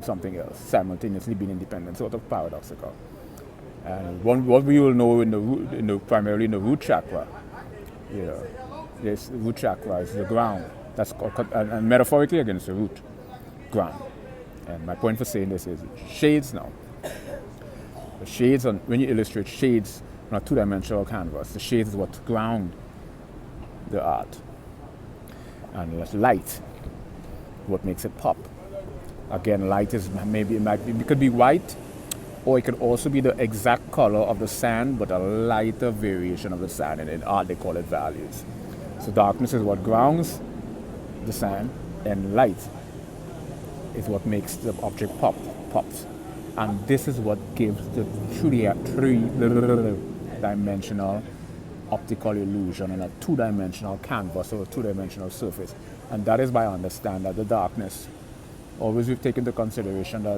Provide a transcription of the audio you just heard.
something else, simultaneously being independent, sort of paradoxical. And what we will know primarily in the root chakra, this root chakra is the ground. That's called, and metaphorically against the root ground. And my point for saying this is shades now. The shades, when you illustrate shades on a two-dimensional canvas, the shades is what ground the art. And that's light, what makes it pop. Again, light is it could be white, or it could also be the exact color of the sand, but a lighter variation of the sand. And in art, they call it values. So darkness is what grounds the sand, and light is what makes the object pops. And this is what gives the three-dimensional optical illusion on a two-dimensional canvas or a two-dimensional surface. And that is by understanding that the darkness, always we've taken into consideration that